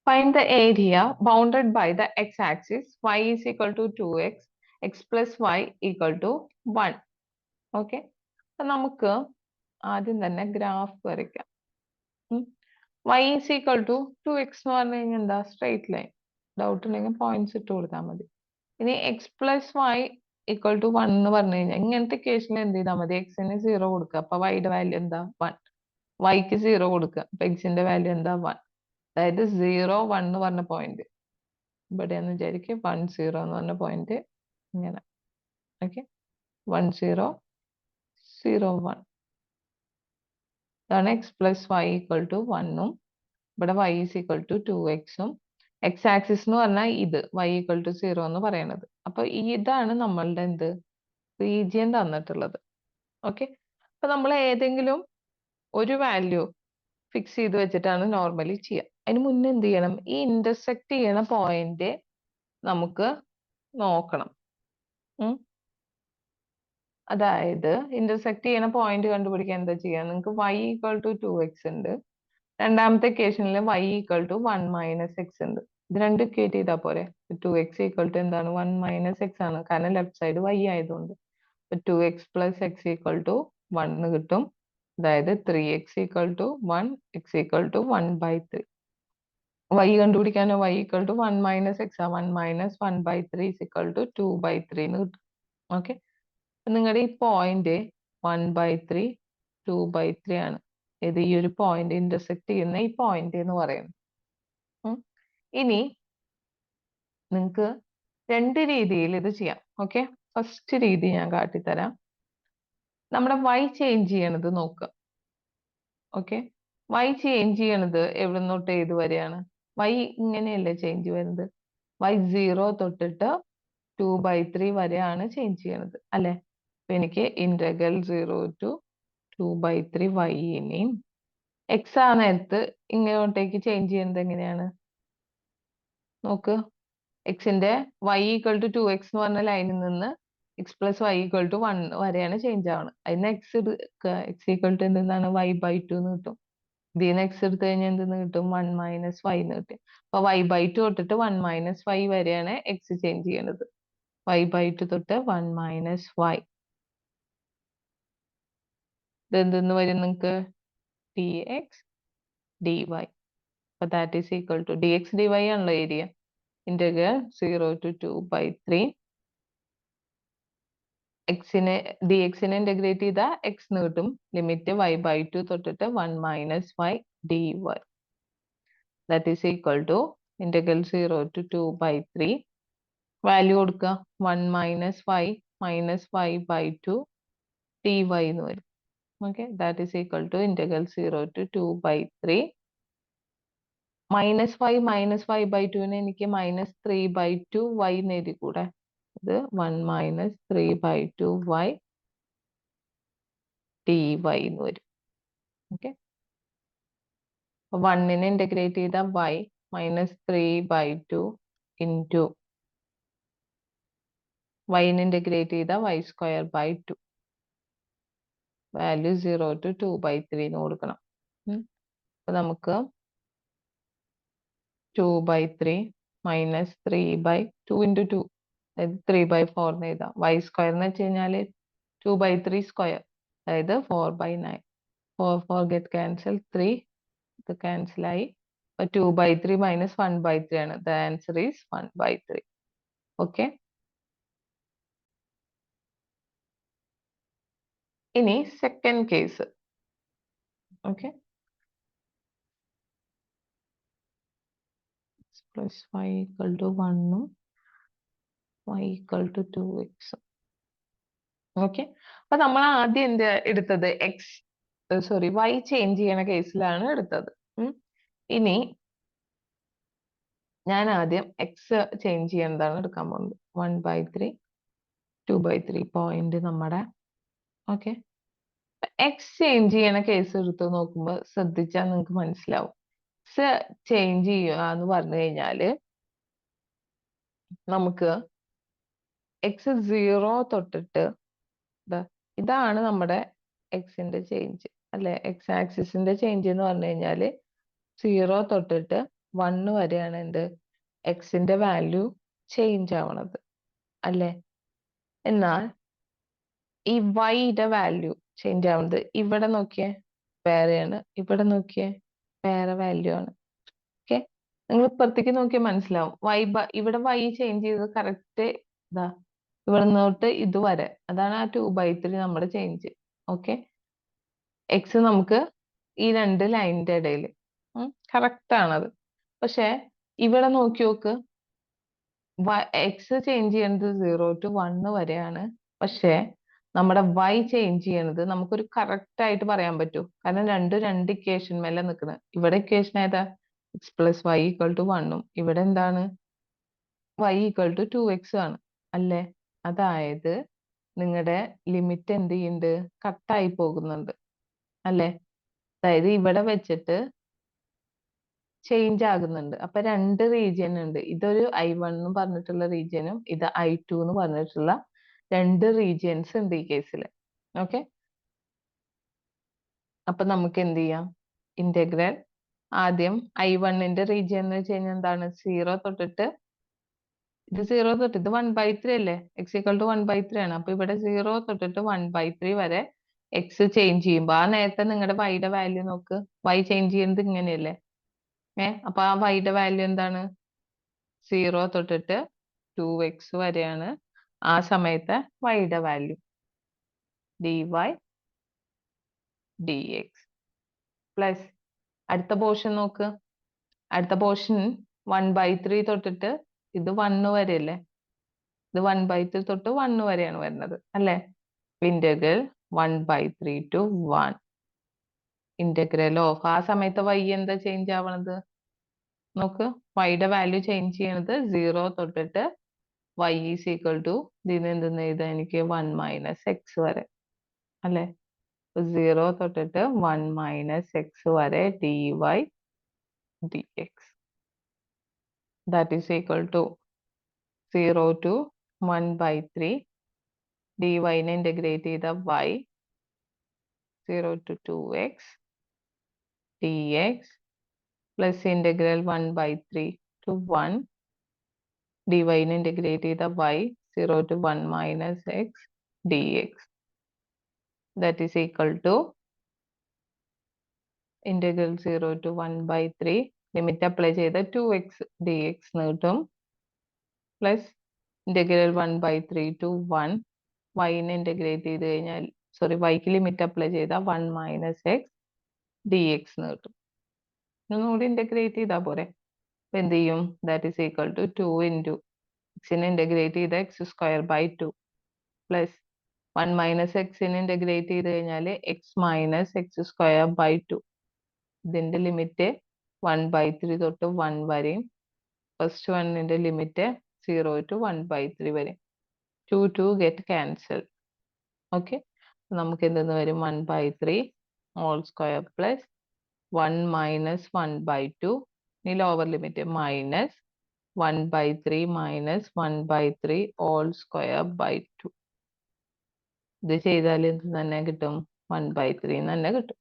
Find the area bounded by the x-axis. Y is equal to 2x, x plus y equal to 1. Okay, അപ്പൊ നമുക്ക് ആദ്യം തന്നെ graph വരയ്ക്കാം. y is equal to 2x എന്ന് പറഞ്ഞു കഴിഞ്ഞാൽ എന്താ? Straight line. ഡൗട്ട് ഉണ്ടെങ്കിൽ പോയിന്റ്സ് ഇട്ട് കൊടുത്താൽ മതി. ഇനി x plus y equal to 1 എന്ന് പറഞ്ഞു കഴിഞ്ഞാൽ ഇങ്ങനത്തെ കേസിൽ എന്ത് ചെയ്താൽ മതി? എക്സിന് 0 കൊടുക്കുക, അപ്പൊ വൈയുടെ വാല്യൂ എന്താ? 1. വൈക്ക് 0 കൊടുക്കുക, അപ്പൊ എക്സിന്റെ വാല്യൂ എന്താ? 1. അതായത് 0 1 എന്ന് പറഞ്ഞ പോയിന്റ് ഇവിടെ എന്ന് വിചാരിക്കും, 1 0 എന്ന് പറഞ്ഞ പോയിന്റ് ഇങ്ങനെ. ഓക്കെ, 1 0 0 1 ഇതാണ് x plus y equal to 1ഉം ഇവിടെ y is equal to 2x x axis എന്ന് പറഞ്ഞാൽ ഇത് y ഈക്വൽ ടു 0 എന്ന് പറയുന്നത്. അപ്പൊ ഇതാണ് നമ്മളുടെ എന്ത് റീജിയൻ തന്നിട്ടുള്ളത്. ഓക്കെ, അപ്പൊ നമ്മൾ ഏതെങ്കിലും ഒരു വാല്യൂ ഫിക്സ് ചെയ്ത് വെച്ചിട്ടാണ് നോർമലി ചെയ്യുക. അതിന് മുന്നേ എന്ത് ചെയ്യണം? ഈ ഇന്റർസെക്ട് ചെയ്യണ പോയിന്റ് നമുക്ക് നോക്കണം. അതായത് ഇന്റർസെക്ട് ചെയ്യണ പോയിന്റ് കണ്ടുപിടിക്കാൻ എന്താ ചെയ്യാ? നിങ്ങൾക്ക് y ഈക്വൽ ടു 2x ഉണ്ട്, രണ്ടാമത്തെ കേസിനിൽ y equal to 1 minus x ഉണ്ട്. ഇത് രണ്ടും ഇക്വേറ്റ് ചെയ്താൽ പോരെ? 2x ഈക്വൽ ടു എന്താണ്? 1 മൈനസ് എക്സ് ആണ്, കാരണം ലെഫ്റ്റ് സൈഡ് y ആയതുകൊണ്ട്. 2x plus X equal to 1 കിട്ടും. അതായത് 3x equal to 1, x equal to 1/3. y കണ്ടുപിടിക്കാനോ? y equal to 1 minus x ആ, 1 മൈനസ് 1/3 ഈസ് ഈക്വൽ ടു 2/3 എന്ന് കിട്ടും. ഓക്കെ, നിങ്ങളുടെ ഈ പോയിന്റ് 1/3 2/3 ആണ്. ഇത് ഈ ഒരു പോയിന്റ് ഇന്റർസെക്ട് ചെയ്യുന്ന ഈ പോയിന്റ് എന്ന് പറയുന്നത്. ഇനി നിങ്ങൾക്ക് രണ്ട് രീതിയിൽ ഇത് ചെയ്യാം. ഓക്കെ, ഫസ്റ്റ് രീതി ഞാൻ കാട്ടിത്തരാം. നമ്മുടെ y ചേഞ്ച് ചെയ്യണത് നോക്കുക. ഓക്കെ, y ചേഞ്ച് ചെയ്യണത് എവിടെ തൊട്ട് ഏത് വരെയാണ്? y ഇങ്ങനെയല്ലേ ചേഞ്ച് വരുന്നത്? y 0 തൊട്ടിട്ട് 2/3 വരെയാണ് ചേഞ്ച് ചെയ്യണത് അല്ലെ? അപ്പൊ എനിക്ക് ഇന്റഗ്രൽ 0 ടു 2/3 y ഇനിയും എക്സ് ആ നേരത്ത് ഇങ്ങോട്ടേക്ക് ചേഞ്ച് ചെയ്യുന്നത് എങ്ങനെയാണ് നോക്ക്. എക്സിന്റെ y ഈക്വൽ ടു 2x എന്ന് പറഞ്ഞ ലൈനിൽ നിന്ന് x plus y equal to 1 വരെയാണ് ചേഞ്ച് ആവണം. അതിന് എക്സ് എടുക്കുക, എക്സ് ഈക്വൽ ടു എന്താണ്? y/2 എന്ന് കിട്ടും. ഇതിന്ന് എക്സ് എടുത്തു കഴിഞ്ഞാൽ എന്തെന്ന് കിട്ടും? 1 മൈനസ് വൈ എന്ന് കിട്ടും. അപ്പൊ y/2 തൊട്ടിട്ട് 1 മൈനസ് വൈ വരെയാണ് എക്സ് ചേഞ്ച് ചെയ്യണത്. y/2 തൊട്ട് 1 മൈനസ് വൈ, ഇത് എന്തെന്ന് വരും നിങ്ങൾക്ക്? dx dy. അപ്പൊ that is equal to dx dy ആണല്ലോ ഏരിയ. ഇന്റഗ്രൽ 0 ടു 2/3 എക്സിനെ dx-നെ ഇന്റഗ്രേറ്റ് ചെയ്താൽ എക്സ് എന്ന് കിട്ടും. ലിമിറ്റ് y/2 തൊട്ടിട്ട് 1 minus y dy. That is equal to integral 0 to 2/3 value കൊടുക്കുക, 1 മൈനസ് y/2 dy എന്ന് വരും. Okay, that is equal to integral 0 to 2/3 -y/2 എനിക്ക് -3/2 y എന്ന് എഴുതി കൂടെ? ഇത് 1 മൈനസ് 3/2 y dy എന്ന് വരും. ഓക്കെ, 1നെ ഇന്റഗ്രേറ്റ് ചെയ്ത y -3/2 ഇൻറ്റു y-നെ ഇന്റഗ്രേറ്റ് ചെയ്ത y²/2 വാല്യൂ 0 ടു 2/3 എന്ന് കൊടുക്കണം. അപ്പൊ നമുക്ക് 2/3 മൈനസ് 3/2 ഇൻറ്റു 2 അതായത് 3/4 എന്ന് എഴുതാം. y² എന്ന് വെച്ച് കഴിഞ്ഞാല് 2/3 സ്ക്വയർ, അതായത് 4/9. 4 ഗെറ്റ് ക്യാൻസൽ, 3 ഇത് ക്യാൻസൽ ആയി. 2/3 മൈനസ് 1/3 ആണ്. The answer is 1/3. ഓക്കെ, ഇനി second case. Okay, plus y equal to 1ഉം y equal to 2x. Okay, അപ്പൊ നമ്മൾ ആദ്യം എന്ത് എടുത്തത്? y ചേഞ്ച് ചെയ്യണ കേസിലാണ് എടുത്തത്. ഇനി ഞാൻ ആദ്യം എക്സ് ചേഞ്ച് ചെയ്യേണ്ടതാണ് എടുക്കാൻ പോകുന്നത്. 1/3 2/3 പോയിന്റ് നമ്മുടെ. ഓക്കെ, എക്സ് ചേഞ്ച് ചെയ്യണ കേസ് എടുത്ത് നോക്കുമ്പോൾ ശ്രദ്ധിച്ചാൽ നിങ്ങൾക്ക് മനസ്സിലാവും. എക്സ് ചേഞ്ച് ചെയ്യുക എന്ന് പറഞ്ഞു കഴിഞ്ഞാല് നമുക്ക് എക്സ് 0 തൊട്ടിട്ട് ഇതാണ് നമ്മുടെ എക്സിന്റെ ചേഞ്ച് അല്ലെ? എക്സ് ആക്സിസിന്റെ ചേഞ്ച് എന്ന് പറഞ്ഞു കഴിഞ്ഞാല് 0 തൊട്ടിട്ട് 1 വരെയാണ് എന്ത് എക്സിന്റെ വാല്യൂ ചേഞ്ച് ആവണത് അല്ലേ? എന്നാൽ ഈ വൈയുടെ വാല്യൂ ചേഞ്ച് ആവുന്നത് ഇവിടെ നോക്കിയേ വേറെയാണ്, ഇവിടെ നോക്കിയേ വേറെ വാല്യൂ ആണ്. ഓക്കെ, നിങ്ങൾ ഇപ്പുറത്തേക്ക് നോക്കിയാൽ മനസ്സിലാവും ഇവിടെ വൈ ചേഞ്ച് ചെയ്തത് കറക്റ്റ് ഇതാ ഇവിടെ നിന്നോട്ട് ഇതുവരെ, അതാണ് ആ 2/3 നമ്മുടെ ചേഞ്ച്. ഓക്കെ, എക്സ് നമുക്ക് ഈ രണ്ട് ലൈനിന്റെ ഇടയിൽ കറക്റ്റ് ആണത്. പക്ഷെ ഇവിടെ നോക്കി നോക്ക്, എക്സ് ചേഞ്ച് ചെയ്യുന്നത് 0 to 1 വരെയാണ്. പക്ഷെ നമ്മുടെ വൈ ചേഞ്ച് ചെയ്യണത് നമുക്കൊരു കറക്റ്റ് ആയിട്ട് പറയാൻ പറ്റൂ, കാരണം രണ്ട് ഇക്വേഷൻ മേലെ നിൽക്കുന്നത്. ഇവിടെ ഇക്വേഷൻ ഏതാ? X plus y equal to 1 ഇവിടെ എന്താണ്? വൈ ഈക്വൽ ടു 2x ആണ് അല്ലേ? അതായത് നിങ്ങളുടെ ലിമിറ്റ് എന്ത് ചെയ്യുന്നുണ്ട്? കട്ടായി പോകുന്നുണ്ട് അല്ലേ? അതായത് ഇവിടെ വെച്ചിട്ട് ചേഞ്ച് ആകുന്നുണ്ട്. അപ്പൊ രണ്ട് റീജിയൻ ഉണ്ട്. ഇതൊരു I1 എന്ന് പറഞ്ഞിട്ടുള്ള റീജിയനും ഇത് I2 എന്ന് പറഞ്ഞിട്ടുള്ള രണ്ട് റീജിയൻസ് ഉണ്ട് ഈ കേസിൽ. ഓക്കെ, അപ്പൊ നമുക്ക് എന്ത് ചെയ്യാം? ഇന്റഗ്രൽ ആദ്യം I1ന്റെ റീജിയൻ എന്ന് വെച്ച് കഴിഞ്ഞാൽ എന്താണ്? 0 തൊട്ടിട്ട് ഇത് 0 തൊട്ട് ഇത് 1/3 അല്ലേ? എക്സ് ഈക്വൽ ടു 1/3 ആണ്. അപ്പൊ ഇവിടെ 0 തൊട്ടിട്ട് 1/3 വരെ എക്സ് ചേഞ്ച് ചെയ്യുമ്പോ ആ നേരത്തെ നിങ്ങളുടെ വൈയുടെ വാല്യൂ നോക്ക്. വൈ ചേഞ്ച് ചെയ്യുന്നത് ഇങ്ങനെയല്ലേ? അപ്പൊ ആ വൈയുടെ വാല്യൂ എന്താണ്? 0 തൊട്ടിട്ട് 2x വരെയാണ് ആ സമയത്തെ വൈയുടെ വാല്യൂ. dy dx പ്ലസ് അടുത്ത പോർഷൻ നോക്ക്. അടുത്ത പോർഷൻ 1/3 തൊട്ടിട്ട് ഇത് 1 വരെയല്ലേ? ഇത് 1/3 തൊട്ട് 1 വരെയാണ് വരുന്നത് അല്ലേ? ഇന്റഗ്രൽ 1/3 to 1 ഇന്റഗ്രൽ ഓഫ് ആ സമയത്ത് y എന്താ ചേഞ്ച് ആവണത് നോക്ക്. വൈയുടെ വാല്യൂ ചേഞ്ച് ചെയ്യണത് 0 തൊട്ടിട്ട് y ഈസ് ഈക്വൽ ടു ഇതിന് എന്തെന്ന് എഴുതാം എനിക്ക് 1 മൈനസ് എക്സ് വരെ അല്ലെ? 0 തൊട്ടിട്ട് 1 മൈനസ് എക്സ് വരെ dy dx that is equal to 0 to 1/3 dy നെ ഇന്റഗ്രേറ്റ് ചെയ്ത y 0 to 2x dx plus integral 1/3 to 1 dy നെ ഇന്റഗ്രേറ്റ് ചെയ്ത y 0 to 1 minus x dx that is equal to integral 0 to 1/3 limit apply ചെയ്ത 2x dx എന്ന് കിട്ടും plus integral 1/3 to 1 y നെ integrate ചെയ്ത് കഴിഞ്ഞാൽ വൈക്ക് ലിമിറ്റ് അപ്ലൈ ചെയ്ത 1 മൈനസ് എക്സ് dx എന്ന് കിട്ടും. ഒന്നുകൂടി ഇന്റഗ്രേറ്റ് ചെയ്താൽ പോരെ? അപ്പൊ എന്ത് ചെയ്യും? That is equal to 2 into എക്സിനെ ഇന്റഗ്രേറ്റ് ചെയ്ത x square by 2 plus 1 minus എക്സിനെ ഇന്റഗ്രേറ്റ് ചെയ്ത് കഴിഞ്ഞാൽ x minus x square by 2. ഇതിന്റെ ലിമിറ്റ് 1/3 തൊട്ട് 1 വരെയും ഫസ്റ്റ് വണ്ണിന്റെ ലിമിറ്റ് 0 to 1/3 വരെ. 2 ഗെറ്റ് ക്യാൻസൽ. ഓക്കെ, നമുക്ക് എന്തെന്ന് വരും? 1/3 ഹോൾ സ്ക്വയർ പ്ലസ് 1 മൈനസ് 1/2 ഇനി lower limit minus 1/3 minus 1/3 whole square by 2. ഇത് ചെയ്താൽ എന്ത് തന്നെ കിട്ടും? 1/3 തന്നെ കിട്ടും.